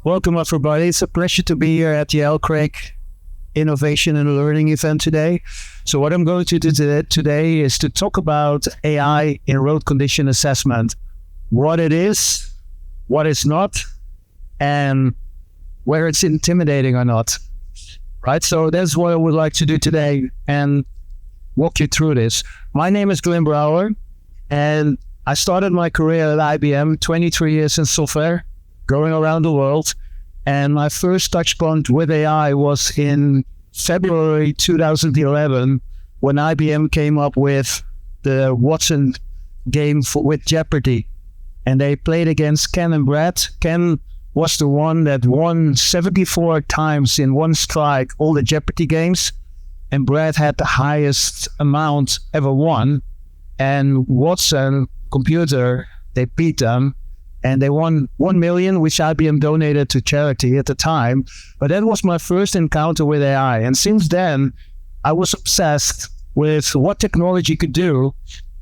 Welcome, everybody. It's a pleasure to be here at the LCRIC Innovation and Learning event today. So what I'm going to do today is to talk about AI in road condition assessment, what it is, what it's not, and whether it's intimidating or not. Right? So that's what I would like to do today and walk you through this. My name is Brouwer, and I started my career at IBM, 23 years in software, going around the world. And my first touch point with AI was in February 2011, when IBM came up with the Watson game with Jeopardy. And they played against Ken and Brad. Ken was the one that won 74 times in one strike all the Jeopardy games. And Brad had the highest amount ever won. And Watson computer, they beat them. And they won 1 million, which IBM donated to charity at the time. But that was my first encounter with AI. And since then, I was obsessed with what technology could do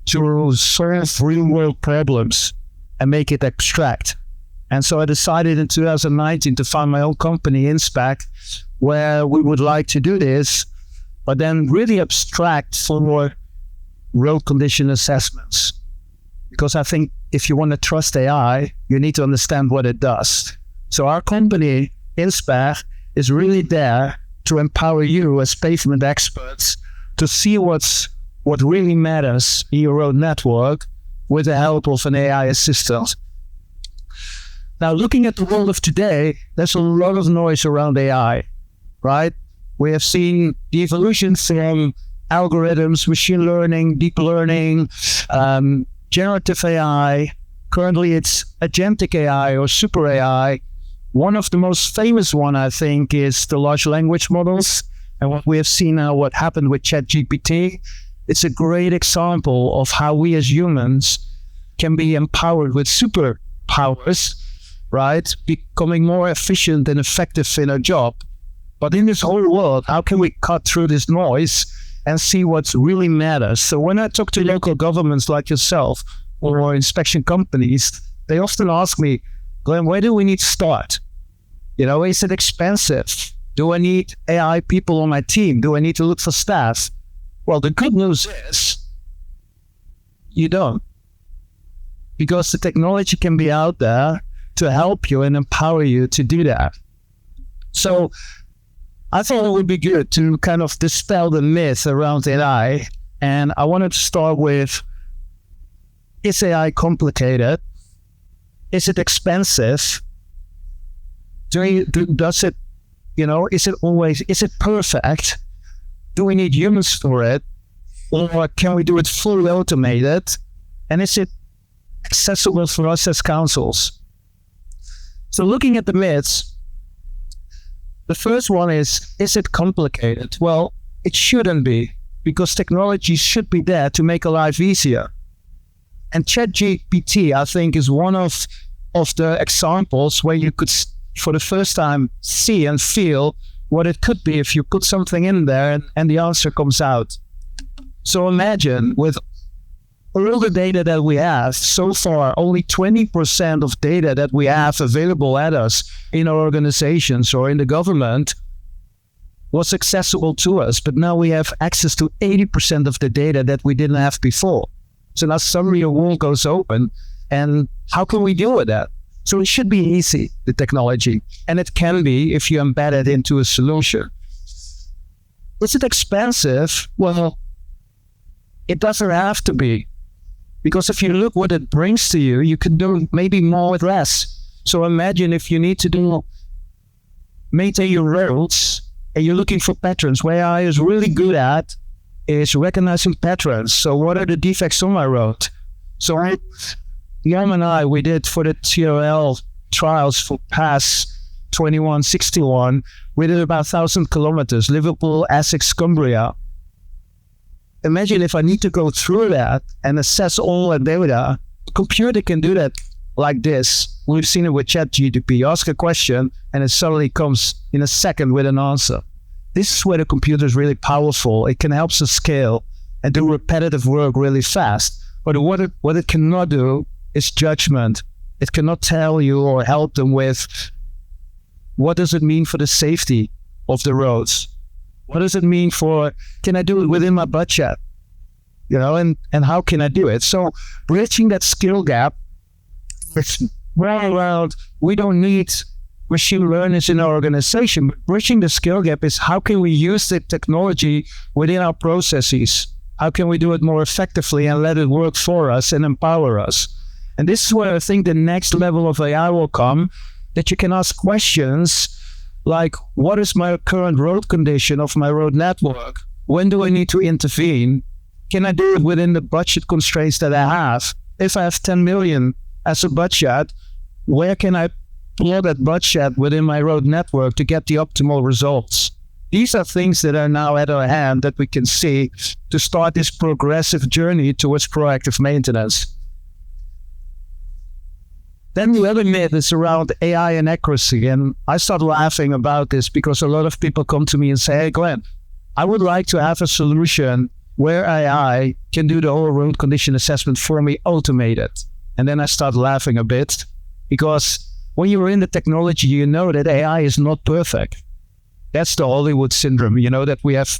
to solve real-world problems and make it abstract. And so I decided in 2019 to found my own company, INSPECH, where we would like to do this, but then really abstract for road condition assessments. Because I think if you want to trust AI, you need to understand what it does. So our company, INSPECH, is really there to empower you as pavement experts to see what really matters in your road network with the help of an AI assistant. Now, looking at the world of today, there's a lot of noise around AI, right? We have seen the evolution from algorithms, machine learning, deep learning, generative AI. Currently, it's agentic AI or super AI. One of the most famous one, I think, is the large language models. And what we have seen now, what happened with ChatGPT, it's a great example of how we as humans can be empowered with superpowers, right? Becoming more efficient and effective in our job. But in this whole world, how can we cut through this noise and see what really matters? So when I talk to local governments like yourself or inspection companies, they often ask me, Glenn, where do we need to start? Is it expensive? Do I need AI people on my team? Do I need to look for staff? Well, the good news is you don't. Because the technology can be out there to help you and empower you to do that. So I thought it would be good to kind of dispel the myth around AI. And I wanted to start with, is AI complicated? Is it expensive? Is it perfect? Do we need humans for it? Or can we do it fully automated? And is it accessible for us as councils? So looking at the myths, the first one is it complicated? Well, it shouldn't be, because technology should be there to make our life easier. And ChatGPT, I think, is one of the examples where you could, for the first time, see and feel what it could be if you put something in there and the answer comes out. So imagine, with all the data that we have, so far, only 20% of data that we have available at us in our organizations or in the government was accessible to us. But now we have access to 80% of the data that we didn't have before. So now suddenly a wall goes open. And how can we deal with that? So it should be easy, the technology. And it can be if you embed it into a solution. Is it expensive? Well, it doesn't have to be. Because if you look what it brings to you, you can do maybe more with less. So imagine if you need to maintain your roads and you're looking for patterns. Where AI is really good at is recognizing patterns. So what are the defects on my road? So Jan and I, we did for the TRL trials for PASS 2161, we did about 1,000 kilometers, Liverpool, Essex, Cumbria. Imagine if I need to go through that and assess all the data, the computer can do that like this. We've seen it with ChatGPT. Ask a question and it suddenly comes in a second with an answer. This is where the computer is really powerful. It can help us scale and do repetitive work really fast. But what it cannot do is judgment. It cannot tell you or help them with what does it mean for the safety of the roads? What does it mean for, can I do it within my budget? And how can I do it? So bridging that skill gap, it's well around, we don't need machine learners in our organization, but bridging the skill gap is how can we use the technology within our processes? How can we do it more effectively and let it work for us and empower us? And this is where I think the next level of AI will come, that you can ask questions like, what is my current road condition of my road network? When do I need to intervene? Can I do it within the budget constraints that I have? If I have 10 million as a budget, where can I plot that budget within my road network to get the optimal results? These are things that are now at our hand that we can see to start this progressive journey towards proactive maintenance. Then the other myth is around AI and accuracy. And I start laughing about this because a lot of people come to me and say, hey, Glenn, I would like to have a solution where AI can do the whole road condition assessment for me automated. And then I start laughing a bit because when you are in the technology, you know that AI is not perfect. That's the Hollywood syndrome, that we have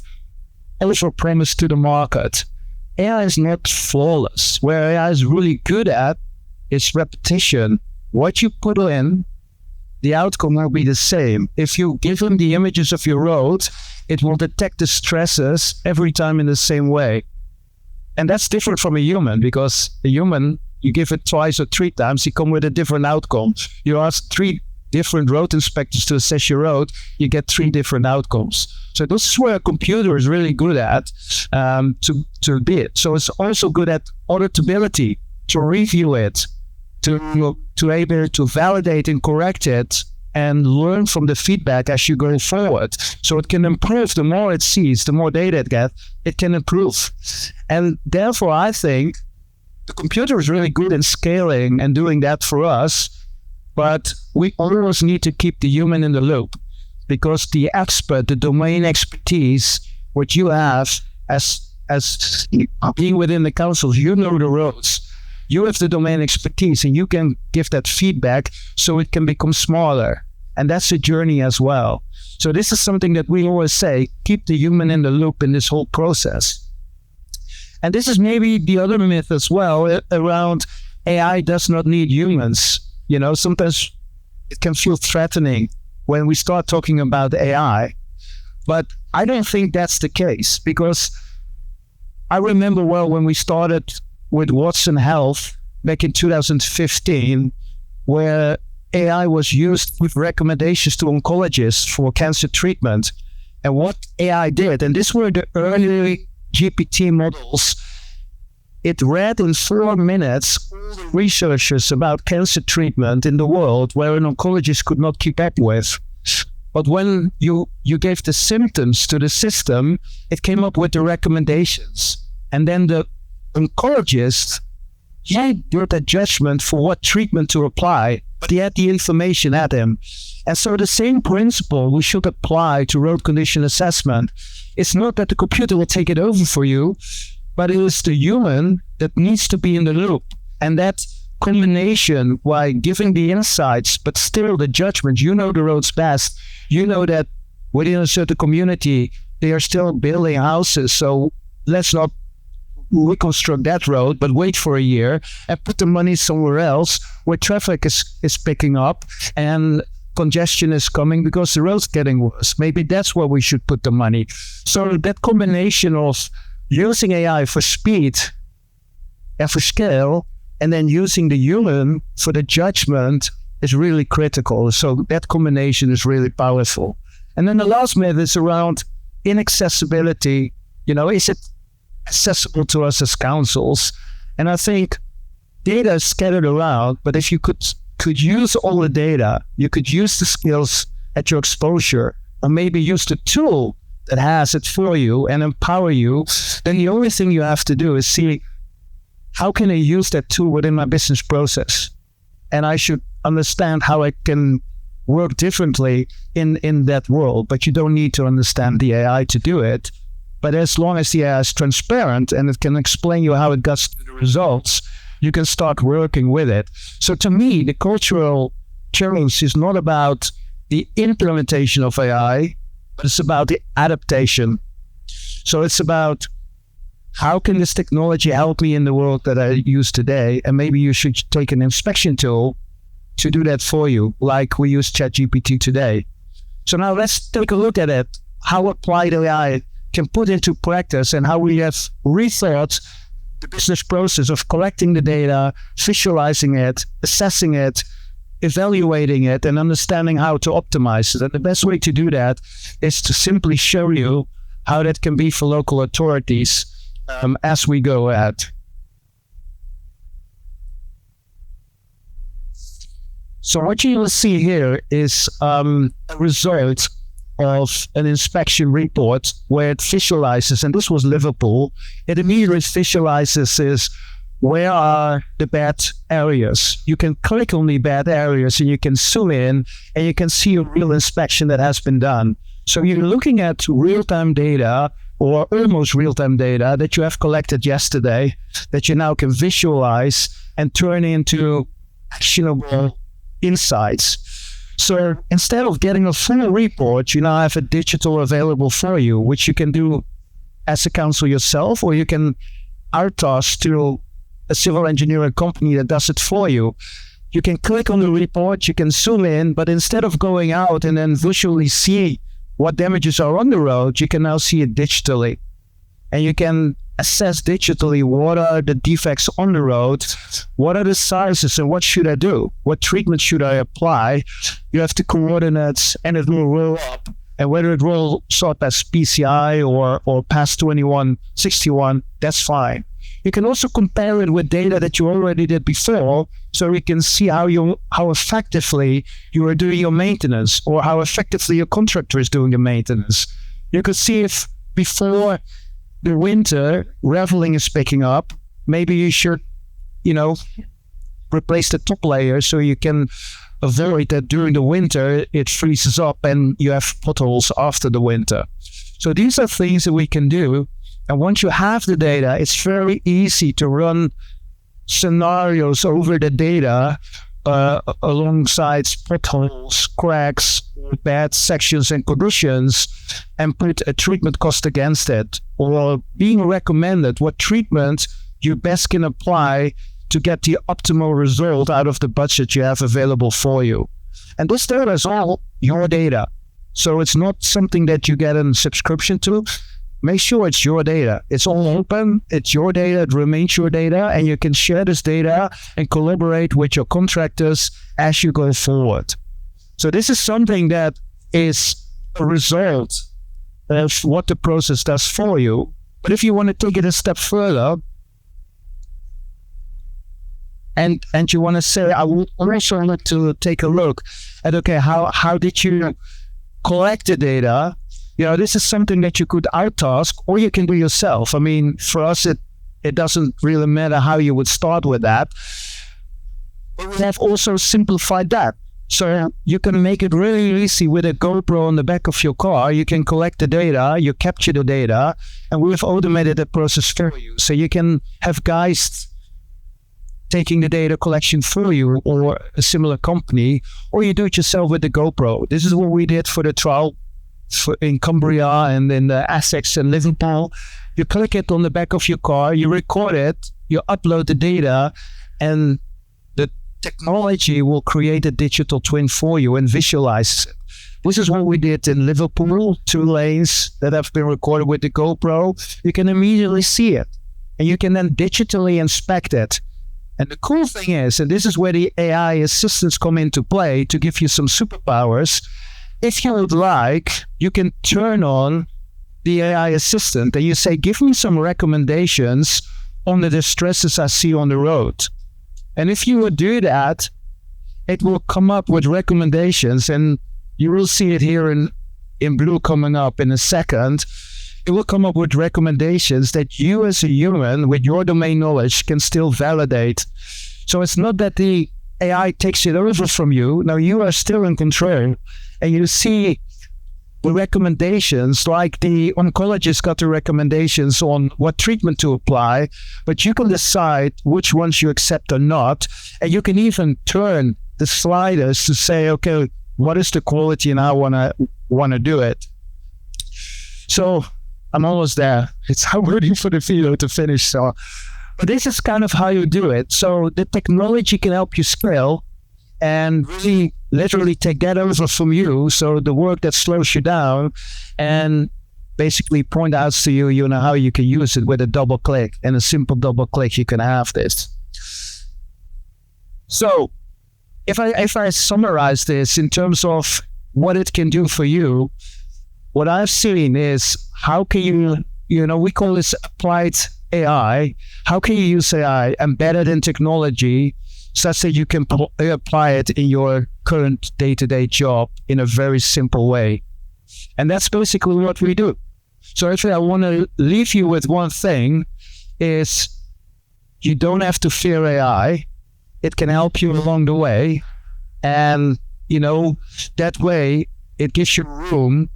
over premise to the market. AI is not flawless. Where AI is really good at is repetition. What you put in, the outcome will be the same. If you give them the images of your road, it will detect the stresses every time in the same way. And that's different from a human, because a human, you give it twice or three times, you come with a different outcome. You ask 3 different road inspectors to assess your road, you get 3 different outcomes. So this is where a computer is really good at to be it. So it's also good at auditability, to review it, to able to validate and correct it, and learn from the feedback as you go forward. So it can improve. The more it sees, the more data it gets, it can improve. And therefore, I think the computer is really good in scaling and doing that for us, but we always need to keep the human in the loop, because the expert, the domain expertise, what you have as being within the councils, you know the roads. You have the domain expertise and you can give that feedback so it can become smaller. And that's a journey as well. So this is something that we always say, keep the human in the loop in this whole process. And this is maybe the other myth as well around AI does not need humans. Sometimes it can feel threatening when we start talking about AI, but I don't think that's the case, because I remember well when we started with Watson Health back in 2015, where AI was used with recommendations to oncologists for cancer treatment. And what AI did, and these were the early GPT models, it read in 4 minutes all the researchers about cancer treatment in the world where an oncologist could not keep up with. But when you gave the symptoms to the system, it came up with the recommendations. And then the oncologist, he did a judgment for what treatment to apply, but he had the information at him. And so the same principle we should apply to road condition assessment. It's not that the computer will take it over for you, but it is the human that needs to be in the loop. And that combination, by giving the insights, but still the judgment, you know the roads best. You know that within a certain community, they are still building houses. So let's not reconstruct that road, but wait for a year and put the money somewhere else where traffic is picking up and congestion is coming because the road's getting worse. Maybe that's where we should put the money. So that combination of using AI for speed and for scale, and then using the human for the judgment is really critical. So that combination is really powerful. And then the last myth is around inaccessibility. Is it accessible to us as councils? And I think data is scattered around, but if you could use all the data, you could use the skills at your exposure, or maybe use the tool that has it for you and empower you, then the only thing you have to do is see, how can I use that tool within my business process? And I should understand how I can work differently in that world. But you don't need to understand the AI to do it. But as long as the AI is transparent and it can explain you how it got to the results, you can start working with it. So to me, the cultural challenge is not about the implementation of AI, but it's about the adaptation. So it's about how can this technology help me in the world that I use today? And maybe you should take an inspection tool to do that for you, like we use ChatGPT today. So now let's take a look at it, how applied AI can put into practice and how we have rethought the business process of collecting the data, visualizing it, assessing it, evaluating it, and understanding how to optimize it. And the best way to do that is to simply show you how that can be for local authorities as we go ahead. So what you will see here is a result of an inspection report where it visualizes, and this was Liverpool, it immediately visualizes is where are the bad areas. You can click on the bad areas and you can zoom in and you can see a real inspection that has been done. So you're looking at real-time data or almost real-time data that you have collected yesterday that you now can visualize and turn into actionable insights. So instead of getting a full report, you now have a digital available for you, which you can do as a council yourself, or you can outsource to a civil engineering company that does it for you. You can click on the report, you can zoom in, but instead of going out and then visually see what damages are on the road, you can now see it digitally. And you can assess digitally what are the defects on the road, what are the sizes, and what should I do? What treatment should I apply? You have the coordinates, and it will roll up. And whether it will sort as PCI or PAS 2161, that's fine. You can also compare it with data that you already did before, so you can see how effectively you are doing your maintenance, or how effectively your contractor is doing the maintenance. You could see if before the winter raveling is picking up, maybe you should, replace the top layer so you can avoid that during the winter it freezes up and you have potholes after the winter. So these are things that we can do. And once you have the data, it's very easy to run scenarios over the data alongside potholes, cracks, bad sections and conditions, and put a treatment cost against it, or being recommended what treatment you best can apply to get the optimal result out of the budget you have available for you. And this data is all your data. So it's not something that you get a subscription to. Make sure it's your data. It's all open. It's your data. It remains your data. And you can share this data and collaborate with your contractors as you go forward. So this is something that is a result of what the process does for you. But if you want to take it a step further, and you want to say, I would also like to take a look at, okay, how did you collect the data? This is something that you could outtask, or you can do yourself. I mean, for us, it doesn't really matter how you would start with that. But we have also simplified that. So you can make it really easy with a GoPro on the back of your car. You can collect the data, you capture the data, and we've automated the process for you. So you can have guys taking the data collection for you, or a similar company, or you do it yourself with the GoPro. This is what we did for the trial in Cumbria and in the Essex and Liverpool. You click it on the back of your car, you record it, you upload the data, and the technology will create a digital twin for you and visualize it. This is what we did in Liverpool, 2 lanes that have been recorded with the GoPro. You can immediately see it, and you can then digitally inspect it. And the cool thing is, and this is where the AI assistants come into play to give you some superpowers, if you would like, you can turn on the AI assistant and you say, give me some recommendations on the distresses I see on the road. And if you would do that, it will come up with recommendations, and you will see it here in blue coming up in a second. It will come up with recommendations that you as a human with your domain knowledge can still validate. So it's not that the AI takes it over from you. Now you are still in control, and you see the recommendations, like the oncologist got the recommendations on what treatment to apply, but you can decide which ones you accept or not. And you can even turn the sliders to say, okay, what is the quality and how I want to do it. So I'm almost there. I'm waiting for the video to finish. So, but this is kind of how you do it. So the technology can help you scale and really literally take that over from you. So the work that slows you down and basically point out to you, you know, how you can use it with a double click. And a simple double click, you can have this. So if I summarize this in terms of what it can do for you, what I've seen is how can you know, we call this applied AI. How can you use AI embedded in technology such that you can apply it in your current day-to-day job in a very simple way? And that's basically what we do. So actually, I want to leave you with one thing is you don't have to fear AI. It can help you along the way. And, you know, that way it gives you room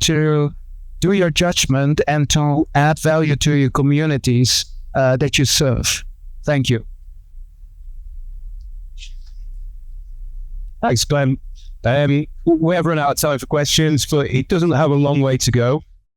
to do your judgment and to add value to your communities that you serve. Thank you. Thanks, Glenn. We have run out of time for questions, but it doesn't have a long way to go.